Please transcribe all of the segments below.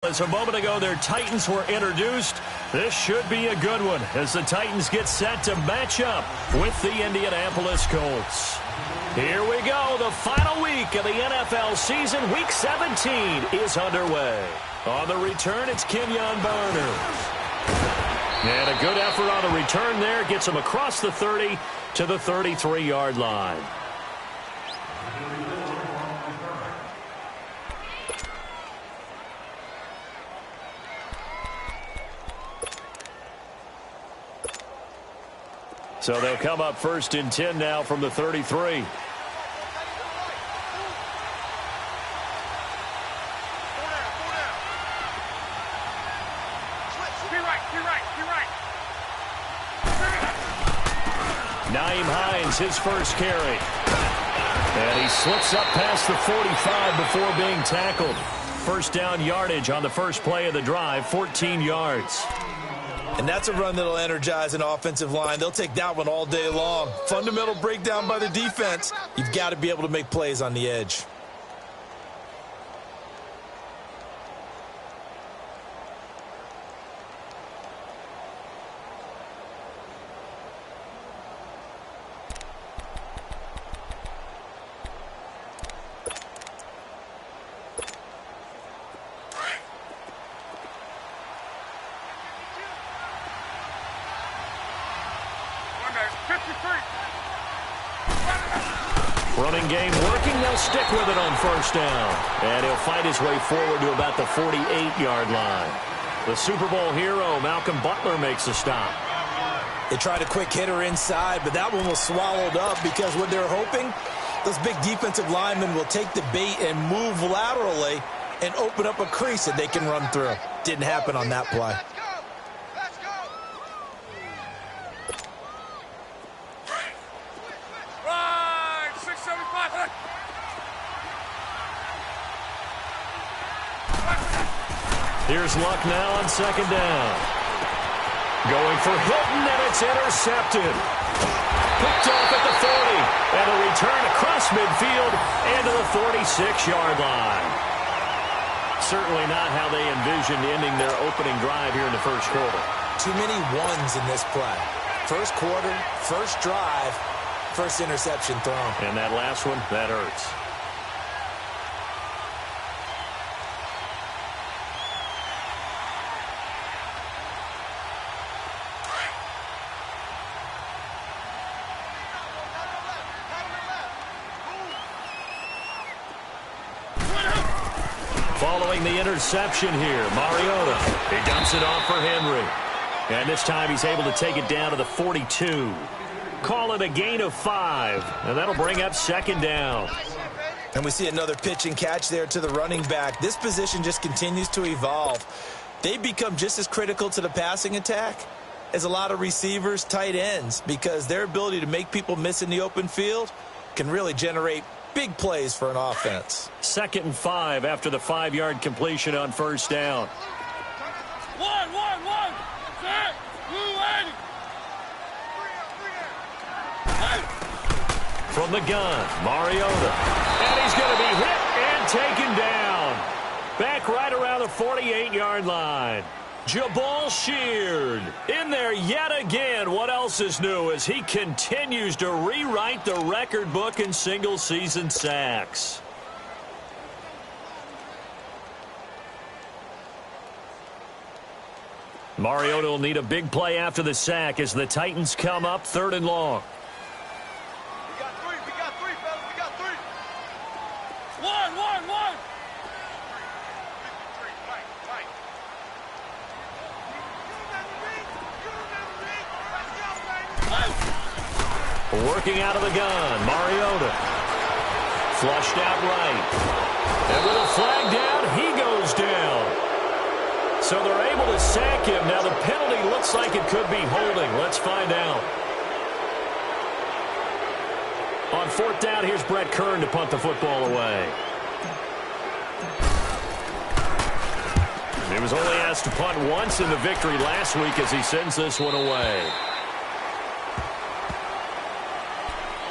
As a moment ago, their Titans were introduced. This should be a good one as the Titans get set to match up with the Indianapolis Colts. Here we go. The final week of the NFL season. Week 17 is underway. On the return, it's Kenyon Barner. And a good effort on the return there. Gets him across the 30 to the 33-yard line. So they'll come up first and 10 now from the 33. Nyheim Hines, his first carry. And he slips up past the 45 before being tackled. First down yardage on the first play of the drive, 14 yards. And that's a run that'll energize an offensive line. They'll take that one all day long. Fundamental breakdown by the defense. You've got to be able to make plays on the edge. Running game working. They'll stick with it on first down. And he'll fight his way forward to about the 48-yard line. The Super Bowl hero, Malcolm Butler, makes a stop. They tried a quick hitter inside, but that one was swallowed up because what they're hoping, those big defensive linemen will take the bait and move laterally and open up a crease that they can run through. Didn't happen on that play. Here's Luck now on second down. Going for Hilton, and it's intercepted. Picked off at the 40, and a return across midfield into the 46-yard line. Certainly not how they envisioned ending their opening drive here in the first quarter. Too many ones in this play. First quarter, first drive, first interception thrown. And that last one, that hurts. Following the interception here, Mariota. He dumps it off for Henry. And this time he's able to take it down to the 42. Call it a gain of 5. And that'll bring up second down. And we see another pitch and catch there to the running back. This position just continues to evolve. They become just as critical to the passing attack as a lot of receivers, tight ends, because their ability to make people miss in the open field can really generate big plays for an offense. 2nd and 5 after the 5-yard completion on first down. One. Set. Blue 80. From the gun, Mariota. And he's going to be hit and taken down. Back right around the 48-yard line. Jabal Sheard in there yet again. What else is new as he continues to rewrite the record book in single-season sacks. Mariota will need a big play after the sack as the Titans come up 3rd and long. We got three, fellas. We got three. One. Working out of the gun, Mariota. Flushed out right. And with a flag down, he goes down. So they're able to sack him. Now the penalty looks like it could be holding. Let's find out. On 4th down, here's Brett Kern to punt the football away. He was only asked to punt once in the victory last week as he sends this one away.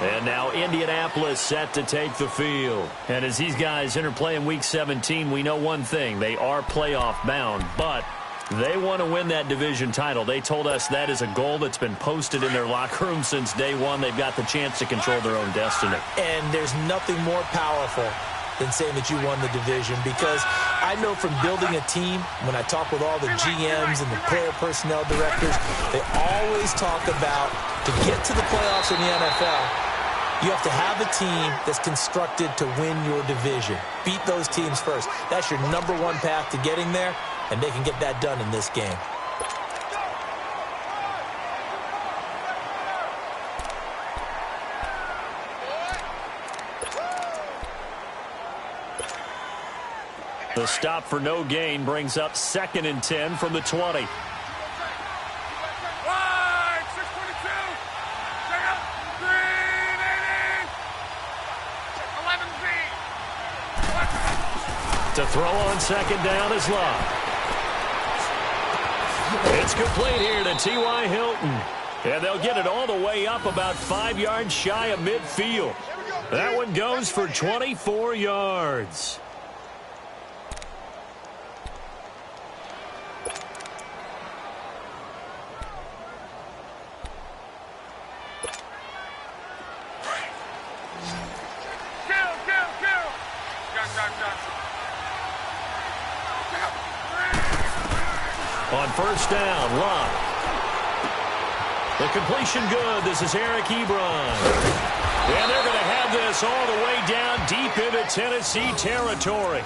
And now Indianapolis set to take the field. And as these guys interplay in Week 17, we know one thing. They are playoff bound, but they want to win that division title. They told us that is a goal that's been posted in their locker room since day one. They've got the chance to control their own destiny. And there's nothing more powerful than saying that you won the division, because I know from building a team, when I talk with all the GMs and the player personnel directors, they always talk about, to get to the playoffs in the NFL, you have to have a team that's constructed to win your division. Beat those teams first. That's your number one path to getting there, and they can get that done in this game. The stop for no gain brings up 2nd and 10 from the 20. To throw on 2nd down is Love. It's complete here to T.Y. Hilton. And they'll get it all the way up about 5 yards shy of midfield. That one goes for 24 yards. On 1st down, Love. The completion good. This is Eric Ebron. And they're going to have this all the way down deep into Tennessee territory.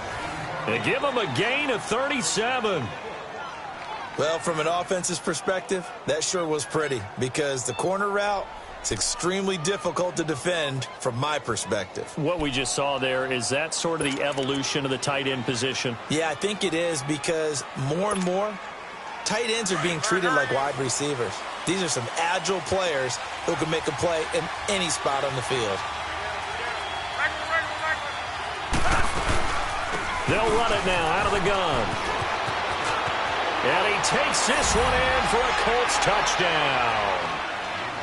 They give them a gain of 37. Well, from an offense's perspective, that sure was pretty, because the corner route, it's extremely difficult to defend from my perspective. What we just saw there, is that sort of the evolution of the tight end position? Yeah, I think it is, because more and more, tight ends are being treated like wide receivers. These are some agile players who can make a play in any spot on the field. They'll run it now out of the gun. And he takes this one in for a Colts touchdown.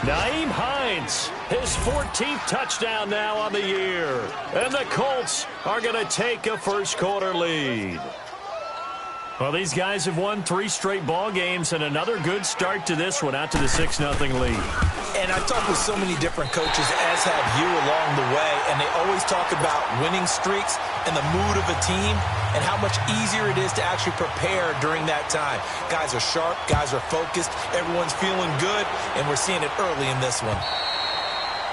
Nyheim Hines, his 14th touchdown now on the year. And the Colts are going to take a first-quarter lead. Well, these guys have won 3 straight ball games, and another good start to this one, out to the 6-0 lead. And I've talked with so many different coaches, as have you, along the way, and they always talk about winning streaks and the mood of a team and how much easier it is to actually prepare during that time. Guys are sharp, guys are focused, everyone's feeling good, and we're seeing it early in this one.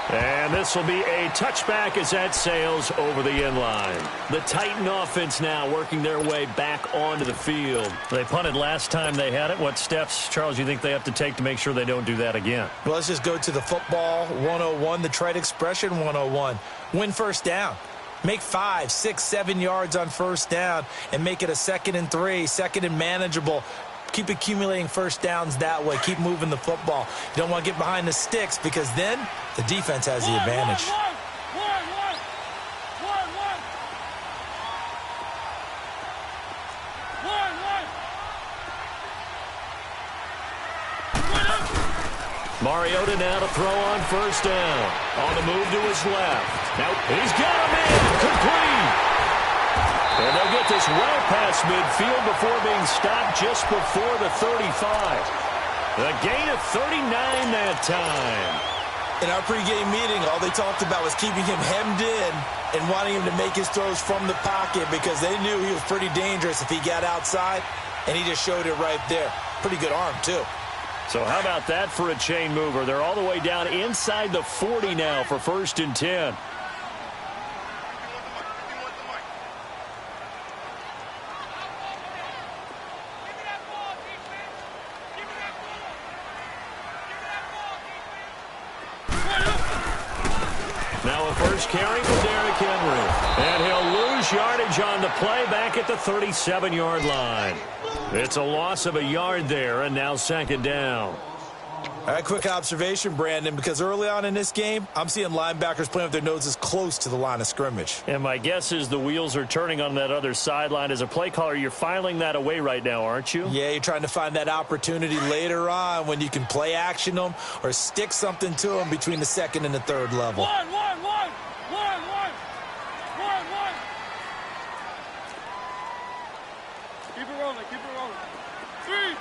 And this will be a touchback as that sails over the end line. The Titan offense now working their way back onto the field. They punted last time they had it. What steps, Charles, you think they have to take to make sure they don't do that again? Well, let's just go to the football 101, the trite expression 101. Win first down. Make 5, 6, 7 yards on first down and make it a 2nd and 3, 2nd and manageable. Keep accumulating first downs that way. Keep moving the football. You don't want to get behind the sticks, because then the defense has the advantage. Mariota now to throw on first down. On the move to his left. Now he's got him in. Complete. And they'll get this well past midfield before being stopped just before the 35. A gain of 39 that time. In our pregame meeting, all they talked about was keeping him hemmed in and wanting him to make his throws from the pocket, because they knew he was pretty dangerous if he got outside, and he just showed it right there. Pretty good arm, too. So how about that for a chain mover? They're all the way down inside the 40 now for 1st and 10. Now a first carry for Derrick Henry. And he'll lose yardage on the play back at the 37-yard line. It's a loss of a yard there, and now 2nd down. All right, quick observation, Brandon, because early on in this game, I'm seeing linebackers playing with their noses close to the line of scrimmage. And my guess is the wheels are turning on that other sideline. As a play caller, you're filing that away right now, aren't you? Yeah, you're trying to find that opportunity later on when you can play action them or stick something to them between the second and the third level. One. Keep it rolling. Three.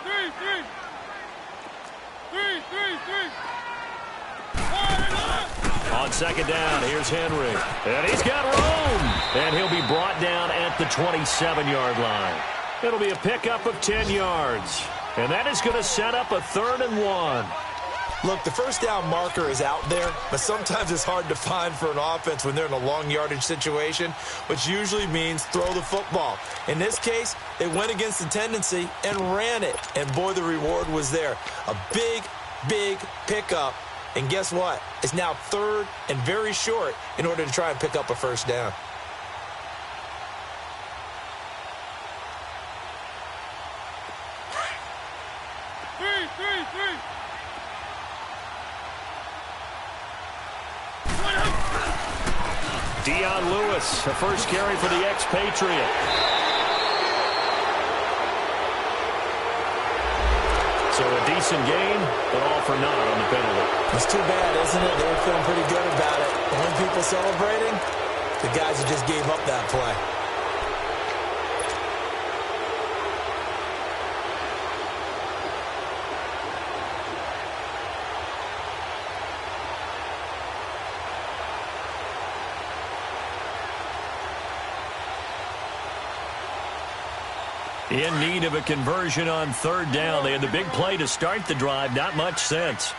On second down, here's Henry. And he's got room. And he'll be brought down at the 27-yard line. It'll be a pickup of 10 yards. And that is going to set up a 3rd and 1. Look, the first down marker is out there, but sometimes it's hard to find for an offense when they're in a long yardage situation, which usually means throw the football. In this case, they went against the tendency and ran it. And, boy, the reward was there. A big pickup. And guess what? It's now 3rd and very short in order to try and pick up a first down. Three. Dion Lewis, a first carry for the expatriate. So a decent game, but all for naught on the penalty. It's too bad, isn't it? They were feeling pretty good about it. The when people celebrating, the guys who just gave up that play. In need of a conversion on 3rd down. They had the big play to start the drive. Not much sense.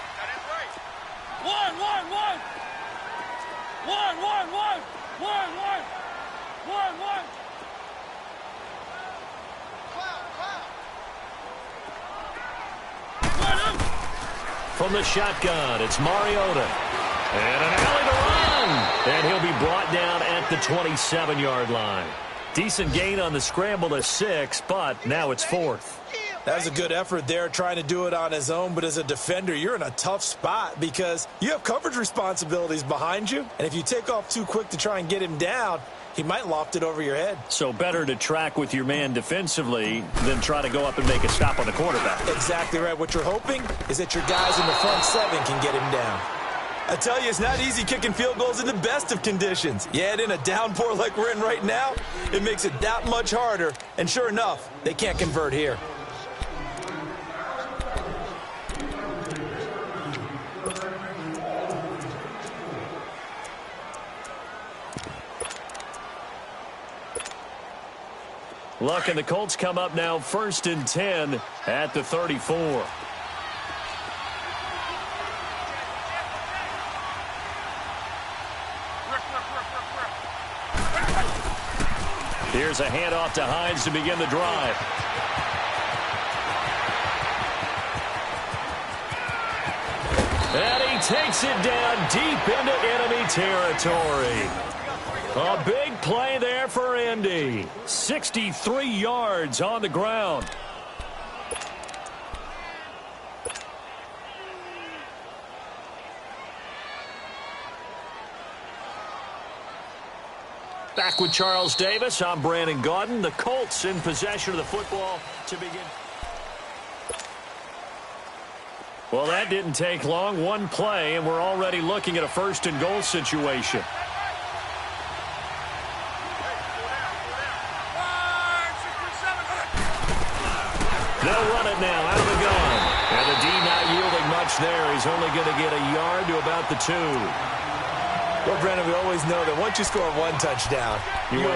One. From the shotgun, it's Mariota. And an alley to run. And he'll be brought down at the 27-yard line. Decent gain on the scramble to 6, but now it's 4th. That was a good effort there, trying to do it on his own. But as a defender, you're in a tough spot because you have coverage responsibilities behind you. And if you take off too quick to try and get him down, he might loft it over your head. So better to track with your man defensively than try to go up and make a stop on the quarterback. Exactly right. What you're hoping is that your guys in the front 7 can get him down. I tell you, it's not easy kicking field goals in the best of conditions. Yet in a downpour like we're in right now, it makes it that much harder. And sure enough, they can't convert here. Luck and the Colts come up now 1st and 10 at the 34. Here's a handoff to Hines to begin the drive. And he takes it down deep into enemy territory. A big play there for Indy. 63 yards on the ground. Back with Charles Davis, I'm Brandon Gaudin. The Colts in possession of the football to begin. Well, that didn't take long. One play, and we're already looking at a 1st and goal situation. They'll run it now out of the gun. And the D not yielding much there. He's only going to get a yard to about the 2. Well, Brennan, we always know that once you score 1 touchdown, you're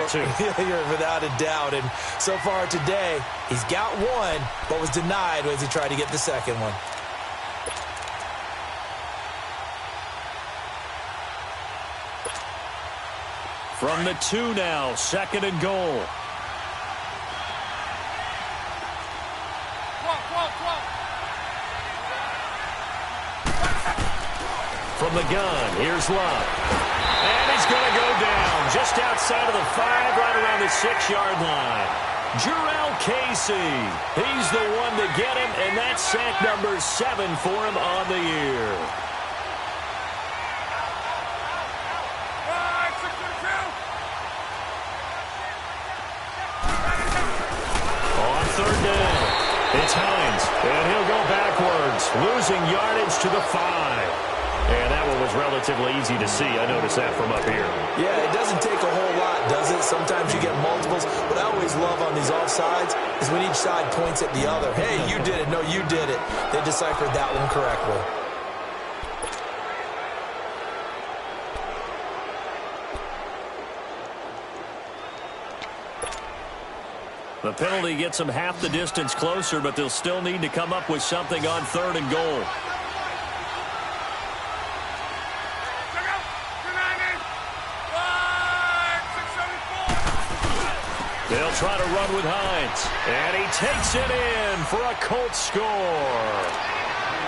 without a doubt. And so far today, he's got 1, but was denied as he tried to get the second one. From the 2 now, 2nd and goal. From the gun, here's Love. And he's going to go down just outside of the 5, right around the 6-yard line. Jurrell Casey. He's the one to get him, and that's sack number 7 for him on the year. On third down, it's Hines, and he'll go backwards, losing yardage to the 5. And that one was relatively easy to see. I noticed that from up here. Yeah, it doesn't take a whole lot, does it? Sometimes you get multiples. What I always love on these offsides is when each side points at the other. Hey, you did it. No, you did it. They deciphered that one correctly. The penalty gets them half the distance closer, but they'll still need to come up with something on 3rd and goal. They'll try to run with Hines. And he takes it in for a Colts score.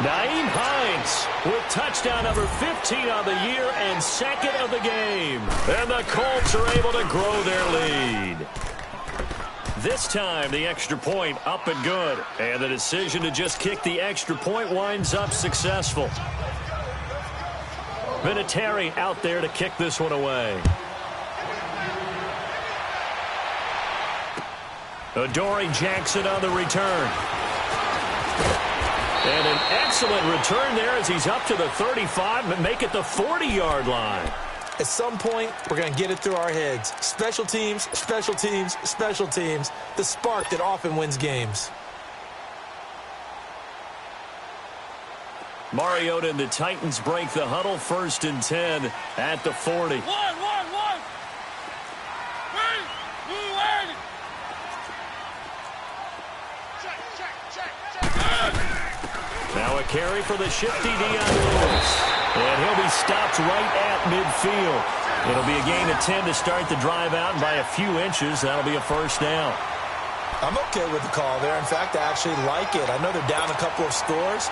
Nyheim Hines with touchdown number 15 on the year and 2nd of the game. And the Colts are able to grow their lead. This time, the extra point up and good. And the decision to just kick the extra point winds up successful. Vinatieri out there to kick this one away. Adoree Jackson on the return. And an excellent return there as he's up to the 35, but make it the 40-yard line. At some point, we're going to get it through our heads. Special teams, special teams, special teams. The spark that often wins games. Mariota and the Titans break the huddle, 1st and 10 at the 40. Now a carry for the shifty Dion Lewis. And he'll be stopped right at midfield. It'll be a gain of 10 to start the drive out, and by a few inches, that'll be a 1st down. I'm okay with the call there. In fact, I actually like it. I know they're down a couple of scores,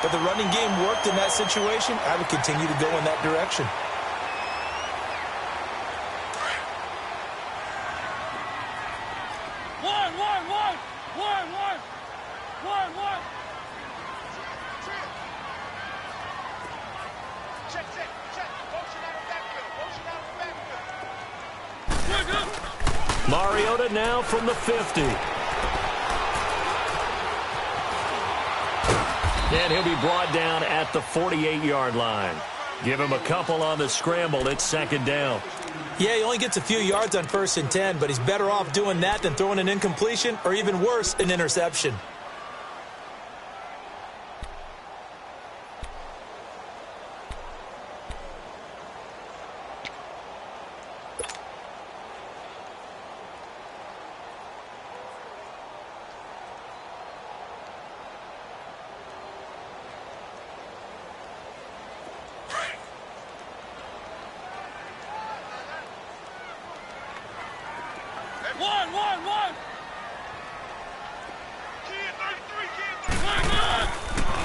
but the running game worked in that situation. I would continue to go in that direction. Mariota now from the 50. And he'll be brought down at the 48-yard line. Give him a couple on the scramble. It's 2nd down. Yeah, he only gets a few yards on 1st and 10, but he's better off doing that than throwing an incompletion or even worse, an interception.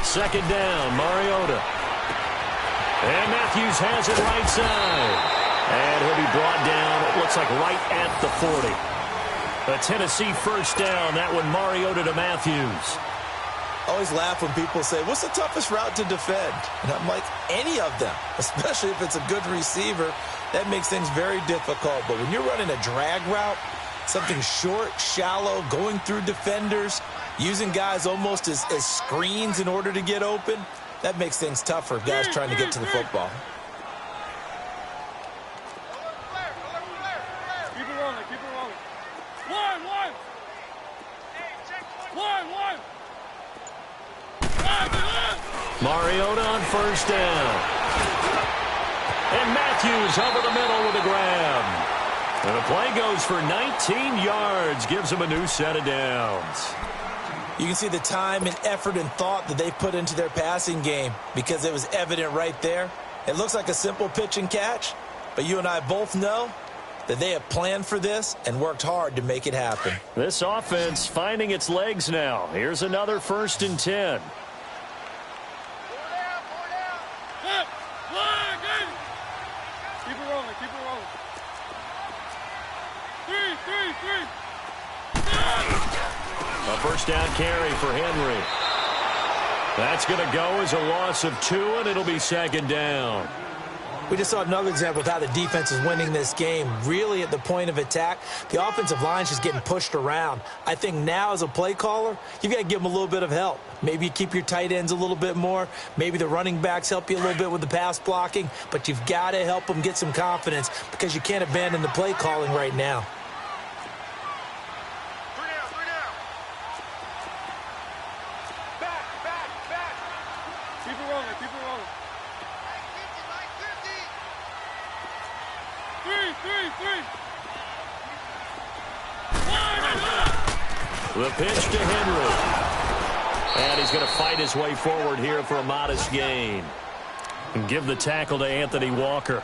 Second down, Mariota. And Matthews has it right side. And he'll be brought down, it looks like right at the 40. A Tennessee 1st down, that one Mariota to Matthews. I always laugh when people say, what's the toughest route to defend? And I'm like, any of them, especially if it's a good receiver. That makes things very difficult. But when you're running a drag route, something short, shallow, going through defenders, using guys almost as screens in order to get open, that makes things tough for guys trying to get to the football. Keep it rolling, keep it rolling. One. Hey, check one. Mariota on 1st down. And Matthews over the middle with a grab. And the play goes for 19 yards, gives him a new set of downs. You can see the time and effort and thought that they put into their passing game because it was evident right there. It looks like a simple pitch and catch, but you and I both know that they have planned for this and worked hard to make it happen. This offense finding its legs now. Here's another 1st and 10. Keep it rolling. Three. first down carry for Henry. That's going to go as a loss of 2, and it'll be second down. We just saw another example of how the defense is winning this game. Really at the point of attack, the offensive line is just getting pushed around. I think now as a play caller, you've got to give them a little bit of help. Maybe you keep your tight ends a little bit more. Maybe the running backs help you a little bit with the pass blocking. But you've got to help them get some confidence because you can't abandon the play calling right now. The pitch to Henry. And he's going to fight his way forward here for a modest gain. And give the tackle to Anthony Walker.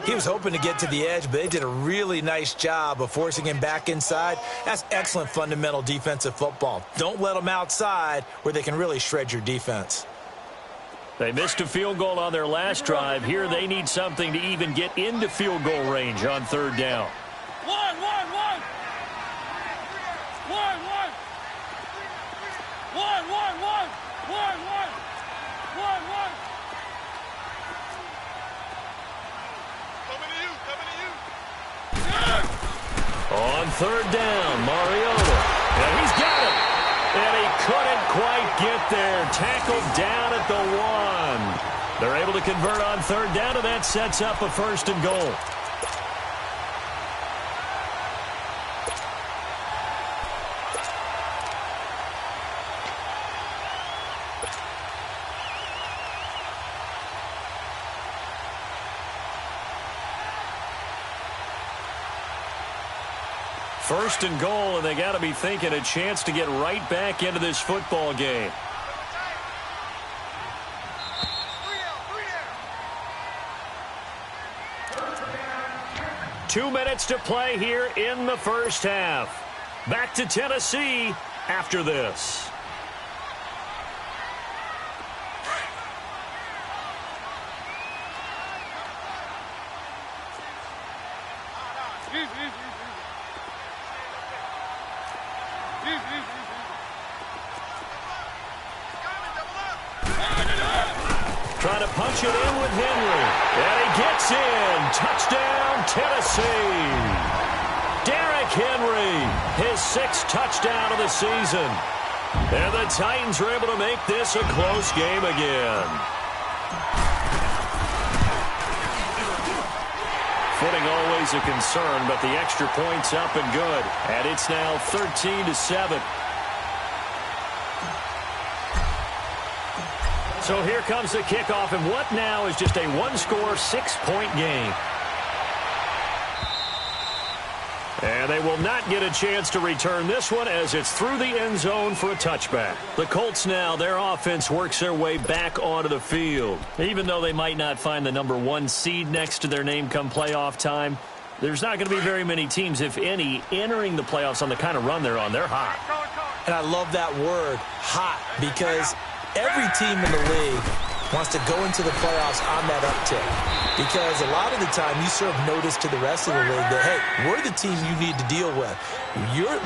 He was hoping to get to the edge, but they did a really nice job of forcing him back inside. That's excellent fundamental defensive football. Don't let them outside where they can really shred your defense. They missed a field goal on their last drive. Here they need something to even get into field goal range on third down. On third down, Mariota. And he's got it. And he couldn't quite get there. Tackled down at the 1. They're able to convert on third down, and that sets up a first and goal. First and goal, and they got to be thinking a chance to get right back into this football game. Two minutes to play here in the first half. Back to Tennessee after this. Trying to punch it in with Henry. And he gets in. Touchdown, Tennessee. Derrick Henry, his 6th touchdown of the season. And the Titans are able to make this a close game again. Footing always a concern, but the extra point's up and good. And it's now 13-7. So here comes the kickoff, and what now is just a one-score, 6-point game. And they will not get a chance to return this one as it's through the end zone for a touchback. The Colts now, their offense works their way back onto the field. Even though they might not find the number 1 seed next to their name come playoff time, there's not going to be very many teams, if any, entering the playoffs on the kind of run they're on. They're hot. And I love that word, hot, because every team in the league wants to go into the playoffs on that uptick, because a lot of the time you serve notice to the rest of the league that, hey, we're the team you need to deal with.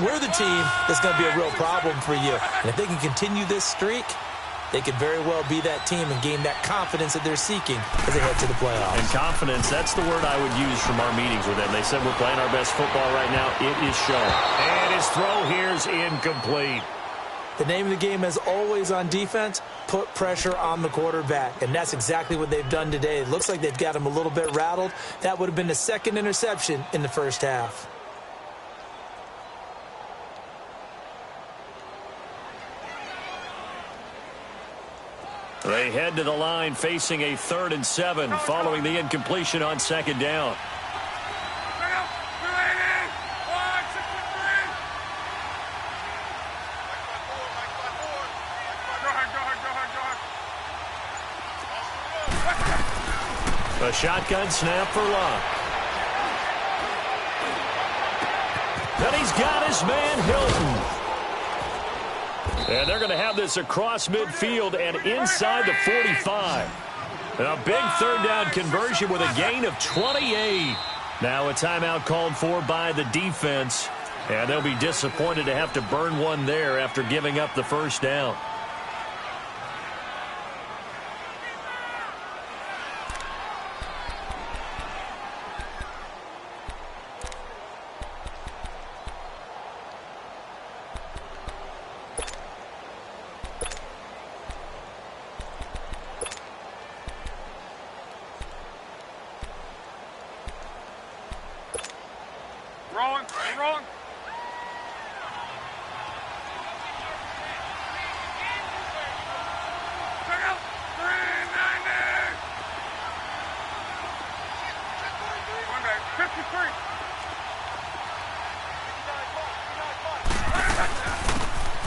We're the team that's going to be a real problem for you. And if they can continue this streak, they could very well be that team and gain that confidence that they're seeking as they head to the playoffs. And confidence, that's the word I would use from our meetings with them. They said we're playing our best football right now. It is showing. And his throw here's incomplete. The name of the game, as always on defense, put pressure on the quarterback. And that's exactly what they've done today. It looks like they've got him a little bit rattled. That would have been the 2nd interception in the first half. They head to the line facing a 3rd and 7 following the incompletion on 2nd down. A shotgun snap for Locke. And he's got his man Hilton. And they're going to have this across midfield and inside the 45. A big 3rd down conversion with a gain of 28. Now a timeout called for by the defense. And they'll be disappointed to have to burn one there after giving up the first down. Wrong. Check out. 390. One back. 53.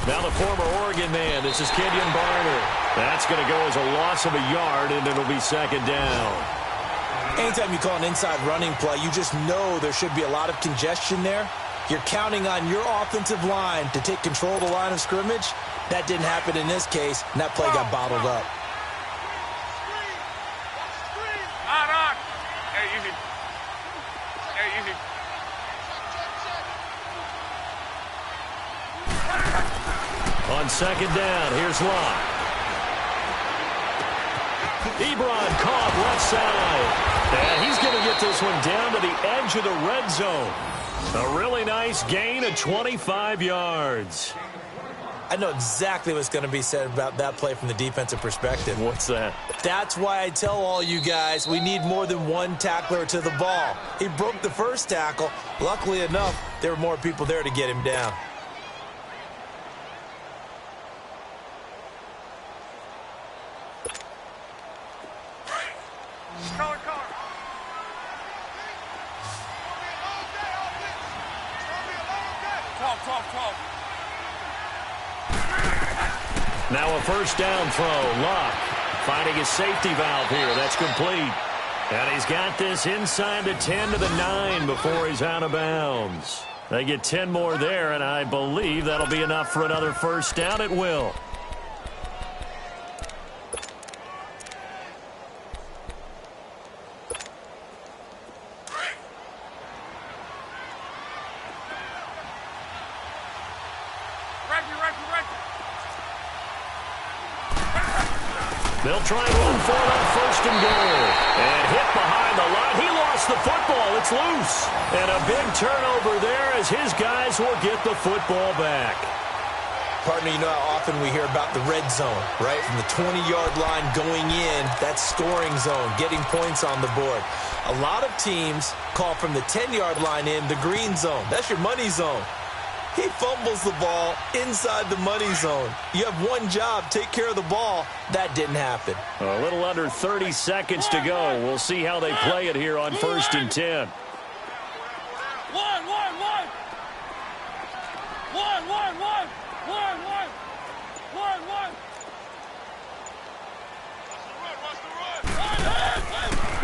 Now the former Oregon man, this is Kenyon Barner. That's going to go as a loss of a yard, and it'll be second down. Anytime you call an inside running play, you just know there should be a lot of congestion there. You're counting on your offensive line to take control of the line of scrimmage. That didn't happen in this case, and that play got bottled up. On. Hey, easy. On second down, here's Locke. Ebron caught left side. And he's going to get this one down to the edge of the red zone. A really nice gain of 25 yards. I know exactly what's going to be said about that play from the defensive perspective. What's that? That's why I tell all you guys we need more than one tackler to the ball. He broke the first tackle. Luckily enough, there were more people there to get him down. Color. Talk. Now a first down throw. Locke finding his safety valve here. That's complete. And he's got this inside the 10 to the 9 before he's out of bounds. They get 10 more there, and I believe that'll be enough for another first down. It will. They'll try and run for it on first and goal. And hit behind the line. He lost the football. It's loose. And a big turnover there as his guys will get the football back. Partner, you know how often we hear about the red zone, right? From the 20-yard line going in, that's scoring zone, getting points on the board. A lot of teams call from the 10-yard line in the green zone. That's your money zone. He fumbles the ball inside the money zone. You have one job, take care of the ball. That didn't happen. A little under 30 seconds to go. We'll see how they play it here on first and 10. One.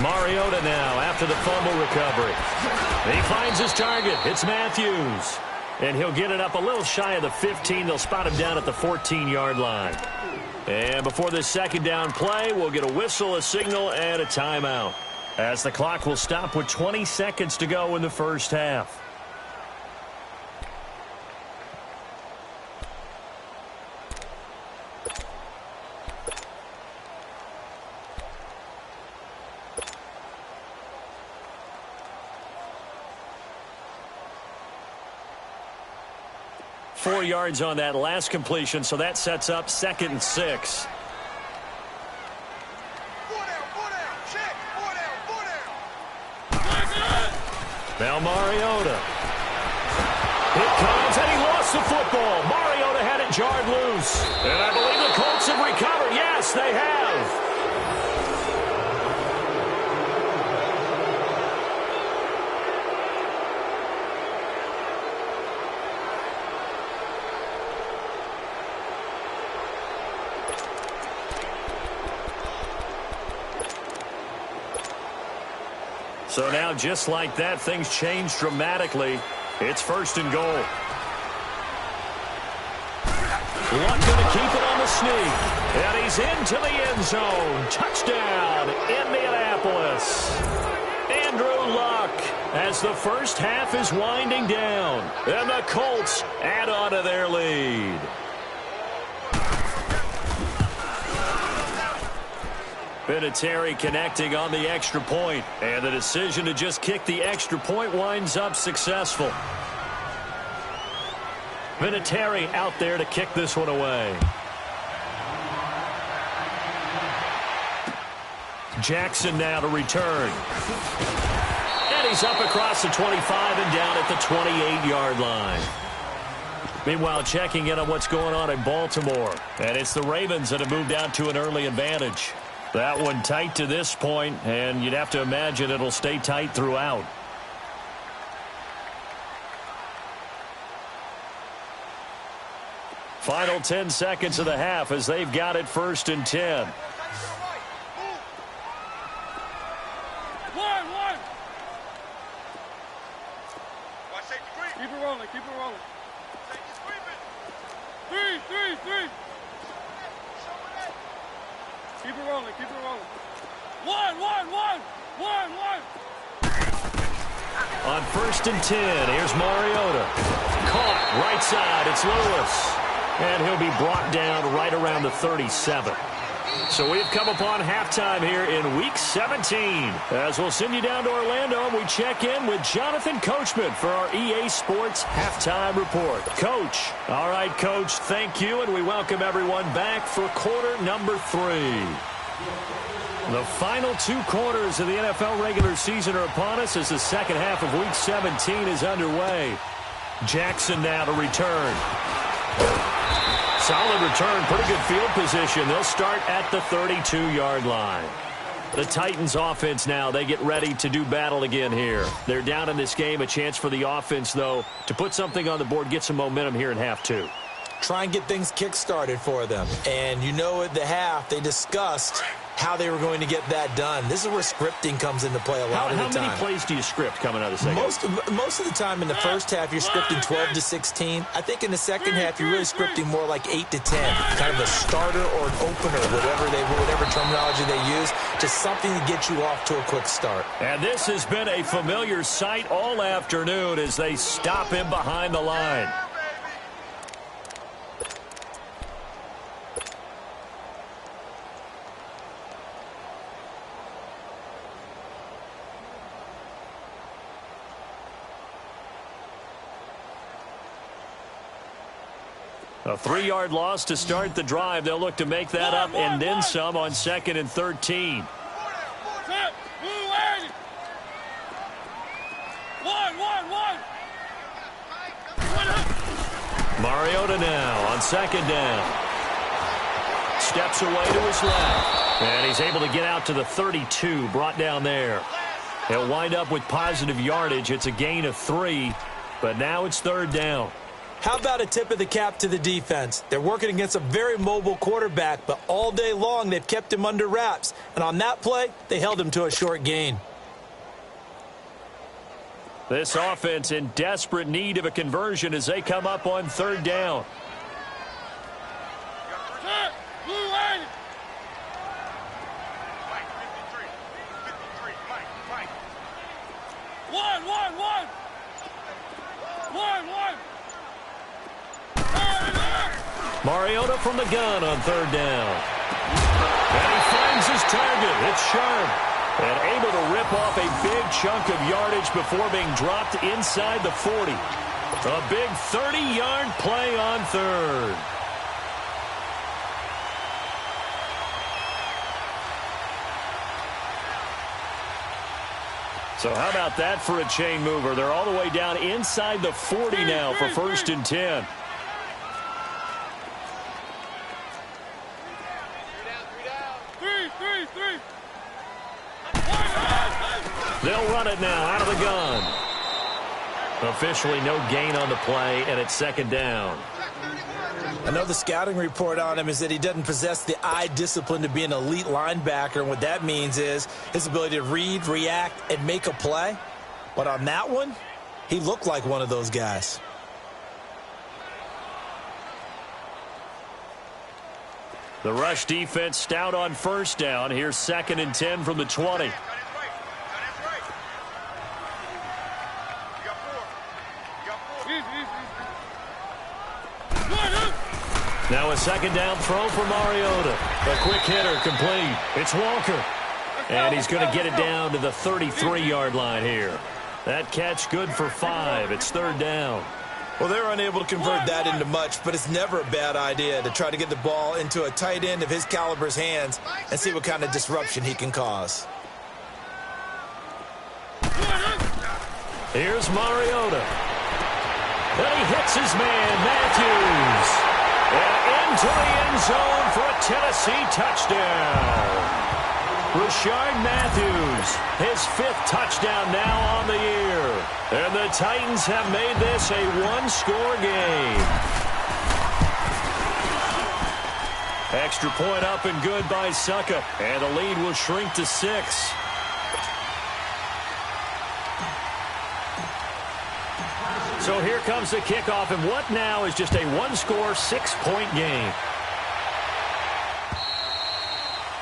Mariota now after the fumble recovery. He finds his target. It's Matthews. And he'll get it up a little shy of the 15. They'll spot him down at the 14-yard line. And before this second down play, we'll get a whistle, a signal, and a timeout, as the clock will stop with 20 seconds to go in the first half. Four yards on that last completion, so that sets up second and 6. Now Mariota. It comes, and he lost the football. Mariota had it jarred loose. And I believe the Colts have recovered. Yes, they have. So now, just like that, things change dramatically. It's first and goal. Luck going to keep it on the sneak. And he's into the end zone. Touchdown, Indianapolis. Andrew Luck. as the first half is winding down. And the Colts add on to their lead. Vinatieri connecting on the extra point, and the decision to just kick the extra point winds up successful. Vinatieri out there to kick this one away. Jackson now to return. And he's up across the 25 and down at the 28-yard line. Meanwhile, checking in on what's going on in Baltimore. And it's the Ravens that have moved out to an early advantage. That one tight to this point, and you'd have to imagine it'll stay tight throughout. Final 10 seconds of the half as they've got it 1st and 10. Keep it rolling, keep it rolling. Three. Keep it rolling, keep it rolling. One. On 1st and 10, here's Mariota. Caught, right side, it's Lewis. And he'll be brought down right around the 37. So we've come upon halftime here in Week 17. As we'll send you down to Orlando, we check in with Jonathan Coachman for our EA Sports Halftime Report. Coach. All right, Coach, thank you, and we welcome everyone back for quarter number 3. The final 2 quarters of the NFL regular season are upon us as the second half of Week 17 is underway. Jackson now to return. Solid return, pretty good field position. They'll start at the 32-yard line. The Titans offense now, they get ready to do battle again here. They're down in this game, a chance for the offense, though, to put something on the board, get some momentum here in half 2. Try and get things kick-started for them. And you know at the half, they discussed how they were going to get that done. This is where scripting comes into play a lot of the time. How many plays do you script coming out of the second? Most of the time in the first half, you're scripting 12 to 16. I think in the second half, you're really scripting more like 8 to 10. Kind of a starter or an opener, whatever terminology they use. Just something to get you off to a quick start. And this has been a familiar sight all afternoon as they stop him behind the line. A 3-yard loss to start the drive. They'll look to make that up and then some on 2nd and 13. Mariota now on 2nd down. Steps away to his left. And he's able to get out to the 32, brought down there. He'll wind up with positive yardage. It's a gain of 3, but now it's 3rd down. How about a tip of the cap to the defense? They're working against a very mobile quarterback, but all day long they've kept him under wraps. And on that play, they held him to a short gain. This offense in desperate need of a conversion as they come up on 3rd down. Mariota from the gun on 3rd down. And he finds his target. It's Sharp. And able to rip off a big chunk of yardage before being dropped inside the 40. A big 30-yard play on 3rd. So how about that for a chain mover? They're all the way down inside the 40 now for 1st and 10. They'll run it now out of the gun. Officially no gain on the play, and it's 2nd down. I know the scouting report on him is that he doesn't possess the eye discipline to be an elite linebacker, and what that means is his ability to read, react, and make a play. But on that one, he looked like one of those guys. The rush defense stout on 1st down. Here's 2nd and 10 from the 20. Now a second down throw for Mariota. A quick hitter complete. It's Walker. And he's going to get it down to the 33-yard line here. That catch good for 5. It's third down. Well, they were unable to convert that into much, but it's never a bad idea to try to get the ball into a tight end of his caliber's hands and see what kind of disruption he can cause. Here's Mariota. Then he hits his man, Matthews. And into the end zone for a Tennessee touchdown. Rashard Matthews, his 5th touchdown now on the year. And the Titans have made this a one-score game. Extra point up and good by Succa. And the lead will shrink to 6. So here comes the kickoff, and what now is just a one-score, 6-point game.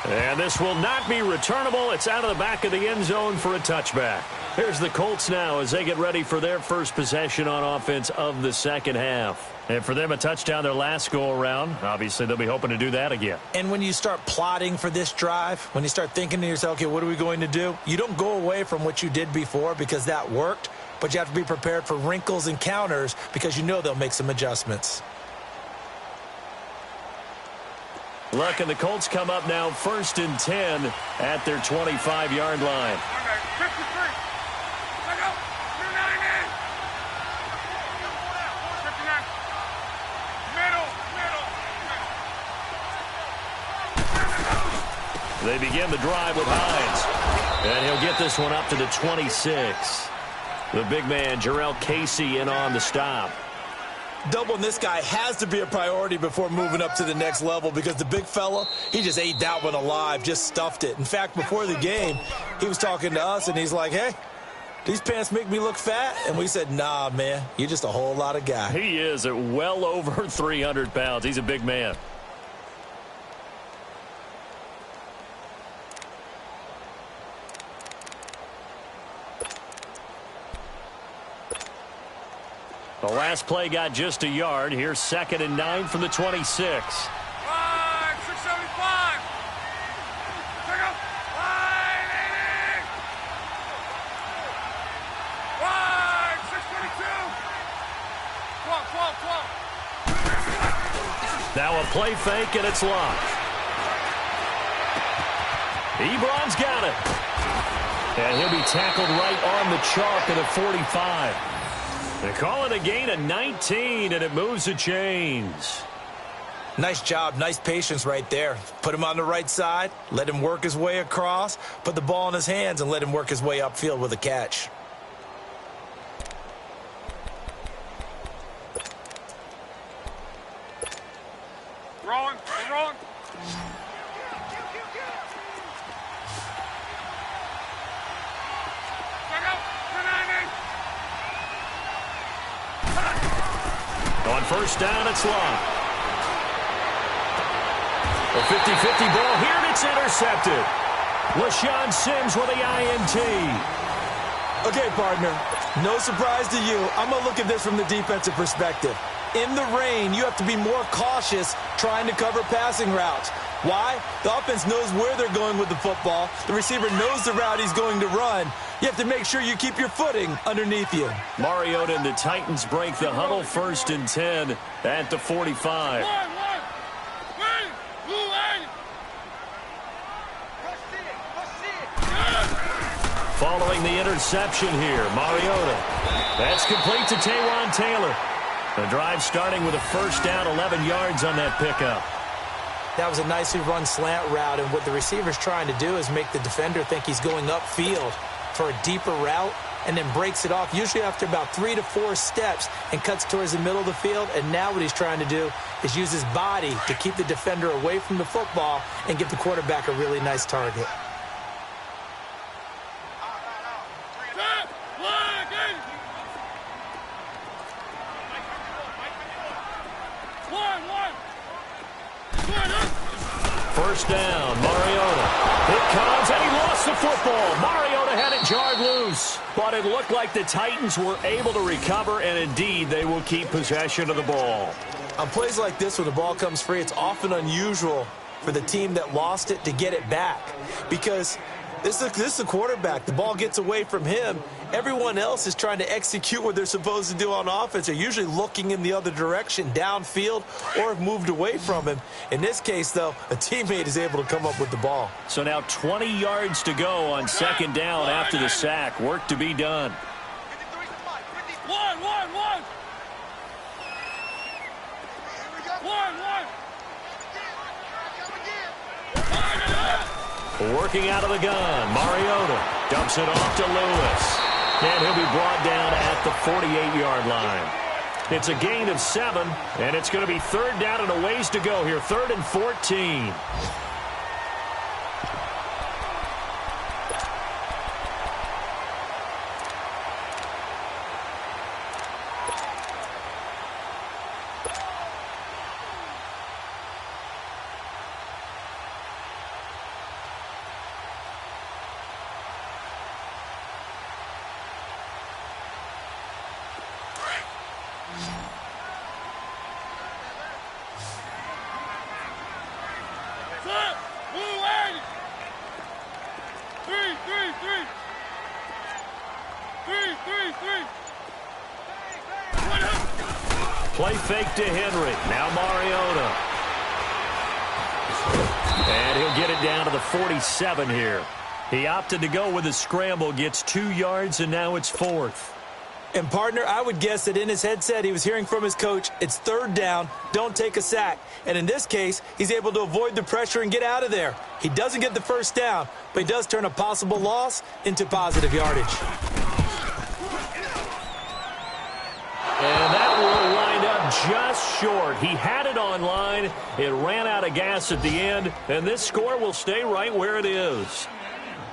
And this will not be returnable. It's out of the back of the end zone for a touchback. Here's the Colts now as they get ready for their first possession on offense of the second half. And for them, a touchdown their last go-around. Obviously, they'll be hoping to do that again. And when you start plotting for this drive, when you start thinking to yourself, okay, what are we going to do? You don't go away from what you did before because that worked, but you have to be prepared for wrinkles and counters because you know they'll make some adjustments. Look, and the Colts come up now 1st and 10 at their 25-yard line. Okay, 53. Let go. 59. 59. Middle. They begin the drive with Hines. And he'll get this one up to the 26. The big man, Jarrell Casey, in on the stop. Doubling this guy has to be a priority before moving up to the next level because the big fella, he just ate that one alive, just stuffed it. In fact, before the game, he was talking to us, and he's like, hey, these pants make me look fat? And we said, nah, man, you're just a whole lot of guy. He is at well over 300 pounds. He's a big man. The last play got just a yard. Here's 2nd and 9 from the 26. 675. Take up. 622. 12. Now a play fake, and it's locked. Ebron's got it. And he'll be tackled right on the chalk of the 45. They call it a gain of 19, and it moves the chains. Nice job, nice patience right there. Put him on the right side, let him work his way across, put the ball in his hands, and let him work his way upfield with a catch. Rolling. Rolling. On first down, it's locked. A 50-50 ball here, and it's intercepted. LaShawn Sims with the INT. Okay, partner, no surprise to you. I'm going to look at this from the defensive perspective. In the rain, you have to be more cautious trying to cover passing routes. Why? The offense knows where they're going with the football. The receiver knows the route he's going to run. You have to make sure you keep your footing underneath you. Mariota and the Titans break the huddle 1st and 10 at the 45. Following the interception here, Mariota. That's complete to Taywan Taylor. The drive starting with a first down, 11 yards on that pickup. That was a nicely run slant route, and what the receiver's trying to do is make the defender think he's going upfield for a deeper route and then breaks it off, usually after about 3 to 4 steps, and cuts towards the middle of the field. And now what he's trying to do is use his body to keep the defender away from the football and give the quarterback a really nice target. First down, Mariota. It comes, and he lost the football. Mariota had it jarred loose, but it looked like the Titans were able to recover, and indeed they will keep possession of the ball. On plays like this, when the ball comes free, it's often unusual for the team that lost it to get it back. Because this is a quarterback. The ball gets away from him. Everyone else is trying to execute what they're supposed to do on offense. They're usually looking in the other direction, downfield, or have moved away from him. In this case, though, a teammate is able to come up with the ball. So now 20 yards to go on second down after the sack. Work to be done. Working out of the gun, Mariota dumps it off to Lewis. And he'll be brought down at the 48-yard line. It's a gain of 7, and it's going to be third down and a ways to go here. 3rd and 14. Play fake to Henry. Now Mariota. And he'll get it down to the 47 here. He opted to go with a scramble, gets 2 yards, and now it's 4th. And, partner, I would guess that in his headset he was hearing from his coach, it's 3rd down, don't take a sack. And in this case, he's able to avoid the pressure and get out of there. He doesn't get the first down, but he does turn a possible loss into positive yardage. And that will wind up just short. He had it on line. It ran out of gas at the end, and this score will stay right where it is.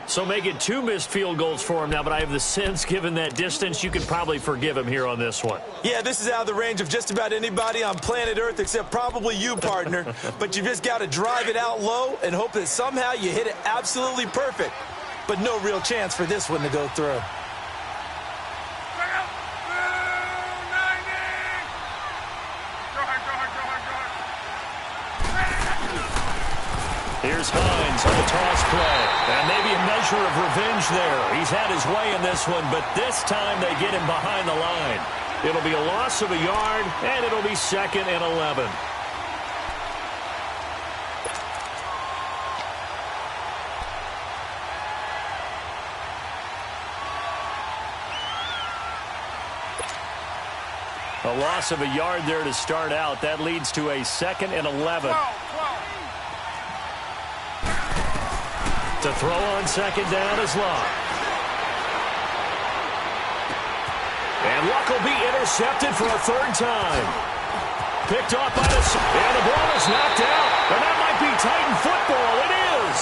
So make it 2 missed field goals for him now, but I have the sense, given that distance, you could probably forgive him here on this one. Yeah, this is out of the range of just about anybody on planet Earth except probably you, partner. But you've just got to drive it out low and hope that somehow you hit it absolutely perfect. But no real chance for this one to go through. Here's Hines on the toss play. And maybe a measure of revenge there. He's had his way in this one, but this time they get him behind the line. It'll be a loss of a yard, and it'll be 2nd and 11. A loss of a yard there to start out. That leads to a 2nd and 11. To throw on second down is Luck. And Luck will be intercepted for a 3rd time. Picked off by the... And the ball is knocked out. And that might be Titan football. It is.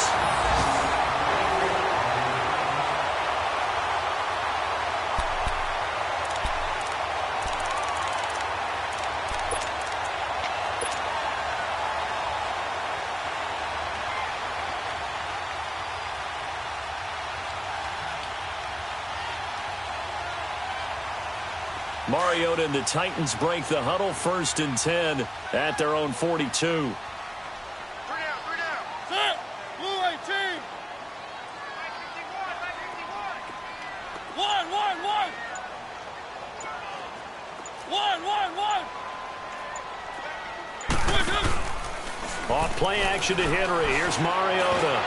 Mariota and the Titans break the huddle, 1st and 10 at their own 42. 3 down. Set. Blue 18. 1. 1. Off play action to Henry. Here's Mariota.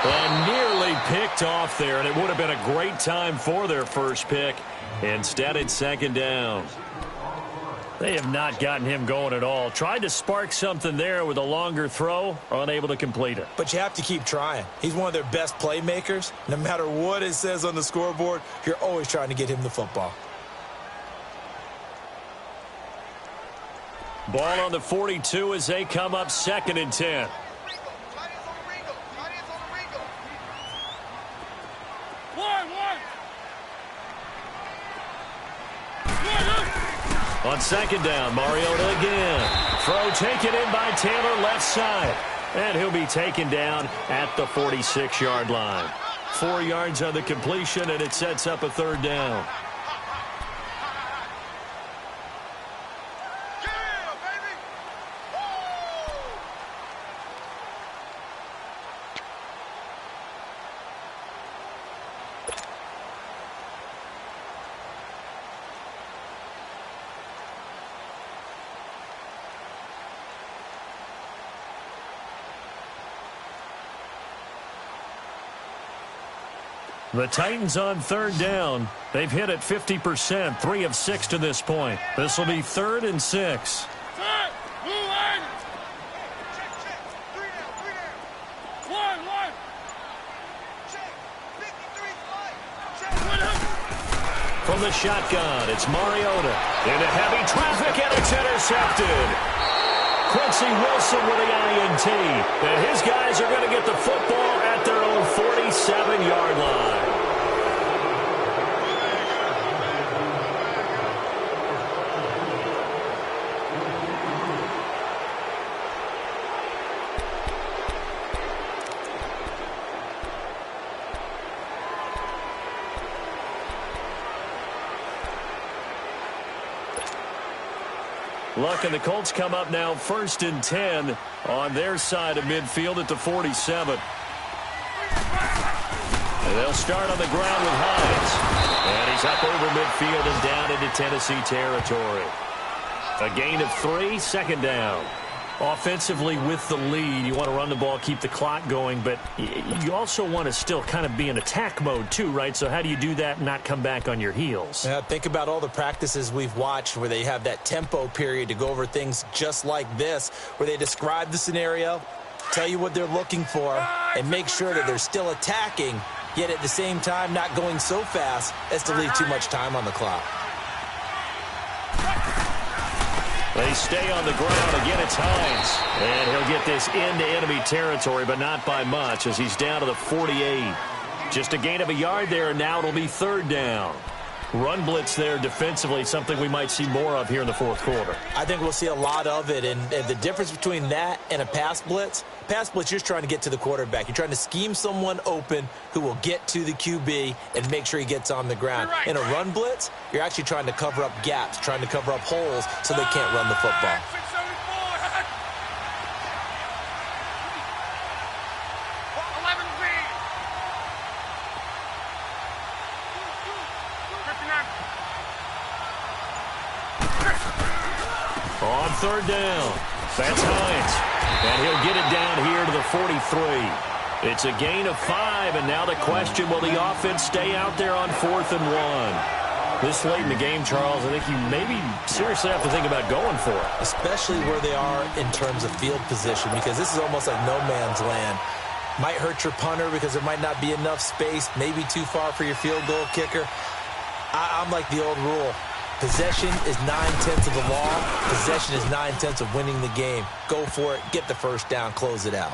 And nearly picked off there, and it would have been a great time for their first pick. Instead, it's 2nd down. They have not gotten him going at all. Tried to spark something there with a longer throw, unable to complete it. But you have to keep trying. He's one of their best playmakers. No matter what it says on the scoreboard, you're always trying to get him the football. Ball on the 42 as they come up 2nd and 10. On 2nd down, Mariota again. Throw taken in by Taylor, left side. And he'll be taken down at the 46-yard line. 4 yards on the completion, and it sets up a 3rd down. Yeah, baby! The Titans on third down. They've hit it 50%, 3 of 6 to this point. This will be 3rd and 6. From the shotgun, it's Mariota. Into heavy traffic, and it's intercepted. Quincy Wilson with the INT. And his guys are going to get the football at their own 47-yard line. Luck and the Colts come up now 1st and 10 on their side of midfield at the 47. And they'll start on the ground with Hines. And he's up over midfield and down into Tennessee territory. A gain of 3, 2nd down. Offensively with the lead, you want to run the ball, keep the clock going, but you also want to still kind of be in attack mode too, right? So how do you do that and not come back on your heels? Yeah, think about all the practices we've watched where they have that tempo period to go over things just like this, where they describe the scenario, tell you what they're looking for, and make sure that they're still attacking, yet at the same time not going so fast as to leave too much time on the clock. They stay on the ground. Again, it's Hines. And he'll get this into enemy territory, but not by much as he's down to the 48. Just a gain of a yard there, and now it'll be 3rd down. Run blitz there defensively, something we might see more of here in the 4th quarter. I think we'll see a lot of it, and the difference between that and a pass blitz, you're just trying to get to the quarterback. You're trying to scheme someone open who will get to the QB and make sure he gets on the ground. In a run blitz, you're actually trying to cover up gaps, trying to cover up holes so they can't run the football. On 3rd down, that's Hines. And he'll get it down here to the 43. It's a gain of 5, and now the question, will the offense stay out there on 4th and 1? This late in the game, Charles, I think you maybe seriously have to think about going for it. Especially where they are in terms of field position, because this is almost like no man's land. Might hurt your punter because there might not be enough space, maybe too far for your field goal kicker. I'm like the old rule. Possession is 9/10 of the law. Possession is 9/10 of winning the game. Go for it. Get the 1st down. Close it out.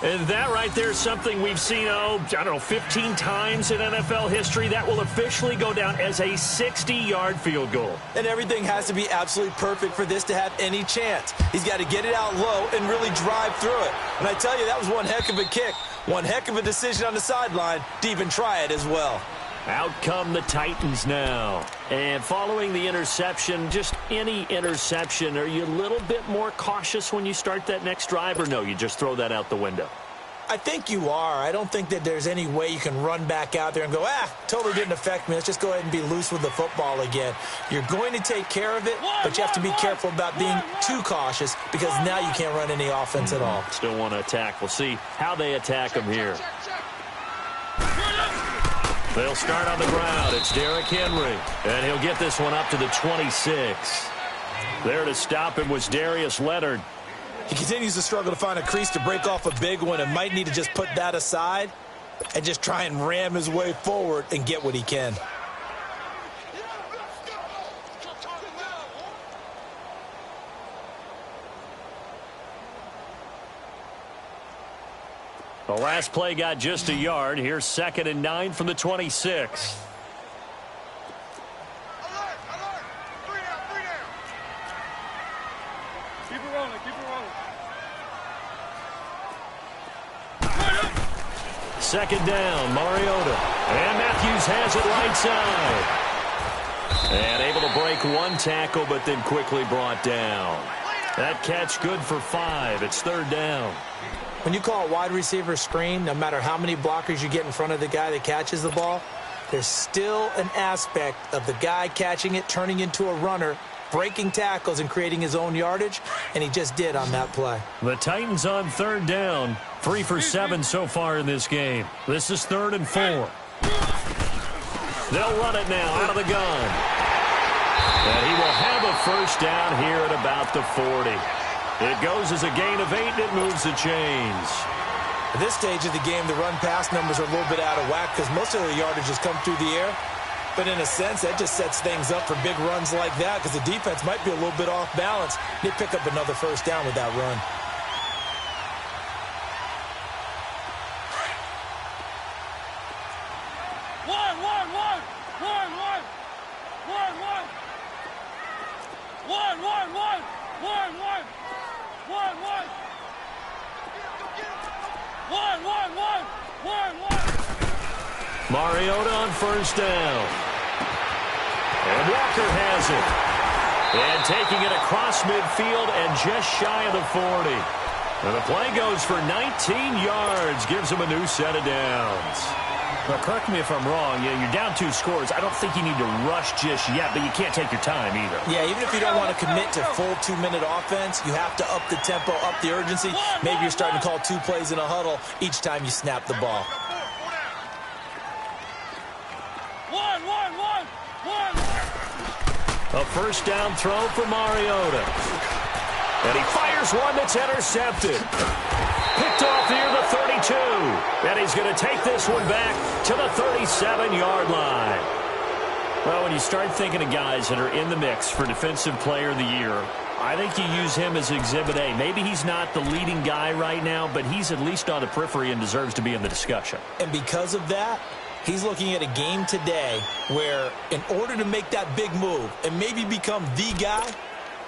And that right there is something we've seen, 15 times in NFL history. That will officially go down as a 60-yard field goal. And everything has to be absolutely perfect for this to have any chance. He's got to get it out low and really drive through it. And I tell you, that was one heck of a kick. One heck of a decision on the sideline to even try it as well. Out come the Titans now. And following the interception, just any interception, are you a little bit more cautious when you start that next drive, or no, you just throw that out the window? I think you are. I don't think that there's any way you can run back out there and go, totally didn't affect me. Let's just go ahead and be loose with the football again. You're going to take care of it, but you have to be careful about being too cautious because now you can't run any offense at all. Still want to attack. We'll see how they attack them here. They'll start on the ground. It's Derrick Henry, and he'll get this one up to the 26. There to stop him was Darius Leonard. He continues to struggle to find a crease to break off a big one and might need to just put that aside and just try and ram his way forward and get what he can. The last play got just a yard. Here's 2nd and 9 from the 26. Alert, alert. 3 down, 3 down. Keep it rolling, keep it rolling. 2nd down, Mariota. And Matthews has it right side. And able to break one tackle, but then quickly brought down. That catch good for 5. It's 3rd down. When you call a wide receiver screen, no matter how many blockers you get in front of the guy that catches the ball, there's still an aspect of the guy catching it, turning into a runner, breaking tackles and creating his own yardage, and he just did on that play. The Titans on 3rd down, 3 for 7 so far in this game. This is 3rd and 4. They'll run it now out of the gun. And he will have a first down here at about the 40. It goes as a gain of 8, and it moves the chains. At this stage of the game, the run-pass numbers are a little bit out of whack because most of the yardage has come through the air. But in a sense, that just sets things up for big runs like that because the defense might be a little bit off balance. They pick up another first down with that run. Mariota on first down. And Walker has it. And taking it across midfield and just shy of the 40. And the play goes for 19 yards. Gives him a new set of downs. Well, correct me if I'm wrong. Yeah, you're down 2 scores. I don't think you need to rush just yet, but you can't take your time either. Yeah, even if you don't want to commit to full 2-minute offense, you have to up the tempo, up the urgency. Maybe you're starting to call 2 plays in a huddle each time you snap the ball. A first down throw for Mariota. And he fires one that's intercepted. Picked off near the 32. And he's going to take this one back to the 37-yard line. Well, when you start thinking of guys that are in the mix for Defensive Player of the Year, I think you use him as Exhibit A. Maybe he's not the leading guy right now, but he's at least on the periphery and deserves to be in the discussion. And because of that, he's looking at a game today where in order to make that big move and maybe become the guy,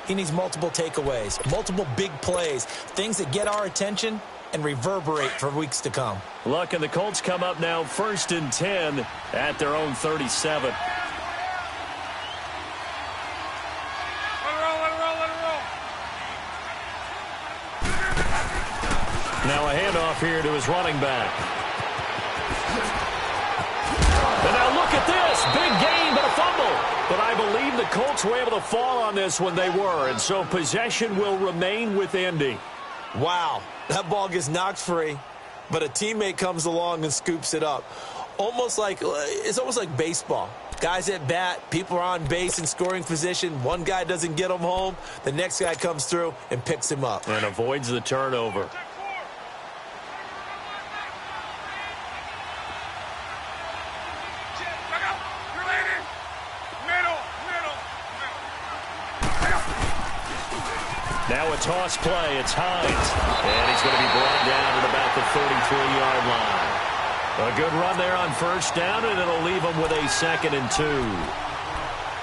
he needs multiple takeaways, multiple big plays, things that get our attention and reverberate for weeks to come. Look, and the Colts come up now 1st and 10 at their own 37. Let it roll. Now a handoff here to his running back. And now look at this. Big gain, but a fumble. But I believe the Colts were able to fall on this when they were, and so possession will remain with Indy. Wow, that ball gets knocked free, but a teammate comes along and scoops it up. It's almost like baseball. Guys at bat, people are on base in scoring position. One guy doesn't get him home. The next guy comes through and picks him up. And avoids the turnover. Now a toss play. It's Hines. And he's going to be brought down at about the 33-yard line. A good run there on first down, and it'll leave him with a 2nd and 2.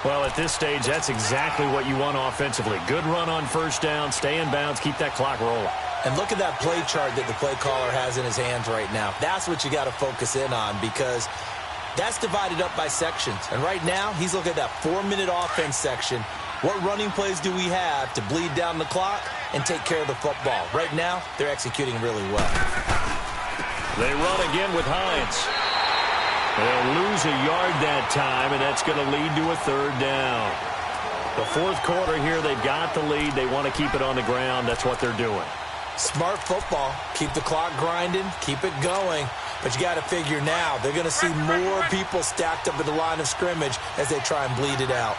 Well, at this stage, that's exactly what you want offensively. Good run on first down, stay in bounds, keep that clock rolling. And look at that play chart that the play caller has in his hands right now. That's what you got to focus in on because that's divided up by sections. And right now, he's looking at that 4-minute offense section. What running plays do we have to bleed down the clock and take care of the football? Right now, they're executing really well. They run again with Hines. They'll lose a yard that time, and that's going to lead to a 3rd down. The 4th quarter here, they've got the lead. They want to keep it on the ground. That's what they're doing. Smart football. Keep the clock grinding. Keep it going. But you got to figure now, they're going to see more people stacked up at the line of scrimmage as they try and bleed it out.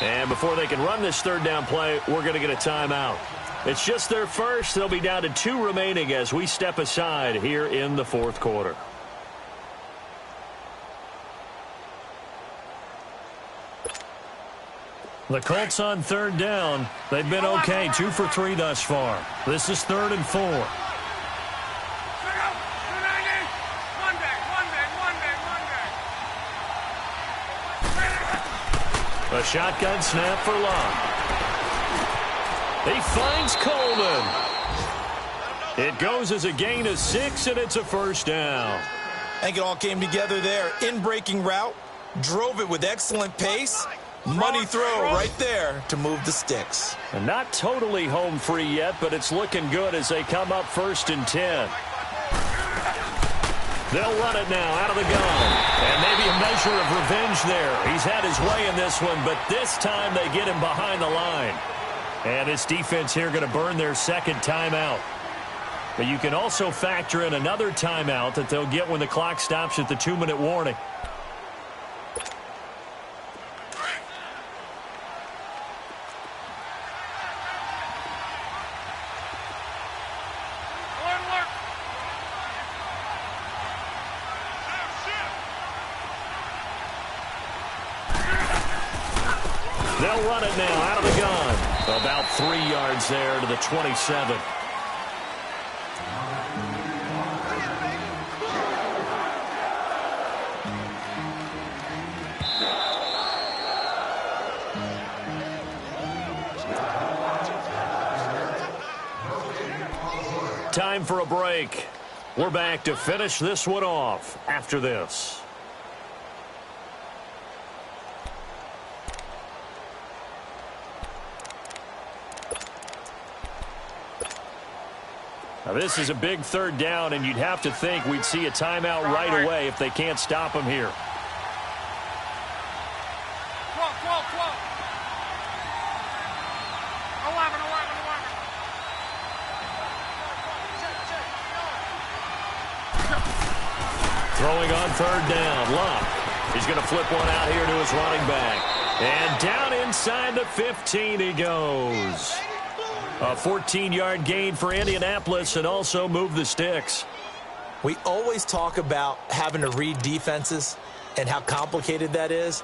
And before they can run this 3rd down play, we're going to get a timeout. It's just their first. They'll be down to 2 remaining as we step aside here in the 4th quarter. The Colts on 3rd down. They've been okay, 2 for 3 thus far. This is 3rd and 4. A shotgun snap for Locke. He finds Coleman. It goes as a gain of 6, and it's a first down. I think it all came together there. In-breaking route, drove it with excellent pace. Money throw right there to move the sticks. And not totally home free yet, but it's looking good as they come up 1st and 10. They'll run it now out of the gun. And maybe a measure of revenge there. He's had his way in this one, but this time they get him behind the line. And this defense here going to burn their second timeout. But you can also factor in another timeout that they'll get when the clock stops at the 2-minute warning. They'll run it now out of the gun. About 3 yards there to the 27. Time for a break. We're back to finish this one off after this. Now this is a big third down, and you'd have to think we'd see a timeout right away if they can't stop him here. 12, 12, 12. 11, 11, 11. Throwing on third down. Luck. He's going to flip one out here to his running back. And down inside the 15 he goes. A 14-yard gain for Indianapolis and also move the sticks. We always talk about having to read defenses and how complicated that is.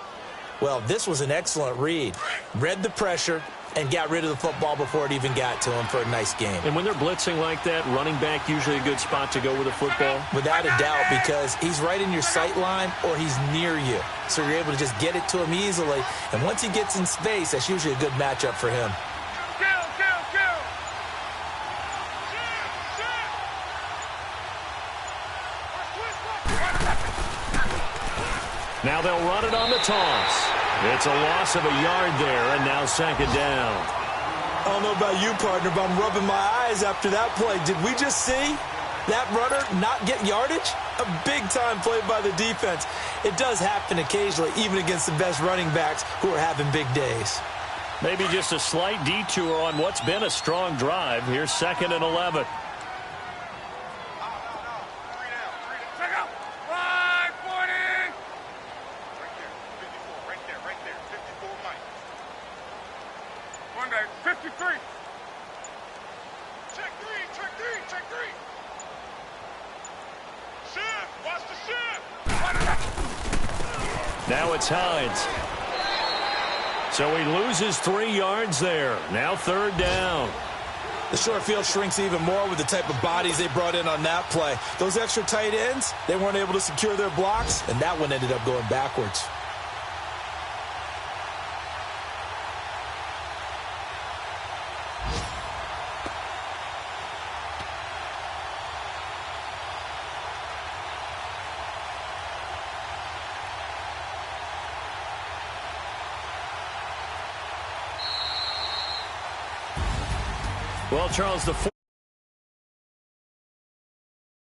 Well, this was an excellent read. Read the pressure and got rid of the football before it even got to him for a nice game. And when they're blitzing like that, running back usually a good spot to go with a football? Without a doubt, because he's right in your sight line or he's near you. So you're able to just get it to him easily. And once he gets in space, that's usually a good matchup for him. Now they'll run it on the toss. It's a loss of a yard there, and now second down. I don't know about you, partner, but I'm rubbing my eyes after that play. Did we just see that runner not get yardage? A big-time play by the defense. It does happen occasionally, even against the best running backs who are having big days. Maybe just a slight detour on what's been a strong drive. Here's 2nd and 11. Now it's Hines. So he loses 3 yards there. Now third down. The short field shrinks even more with the type of bodies they brought in on that play. Those extra tight ends, they weren't able to secure their blocks, and that one ended up going backwards. Well, Charles, the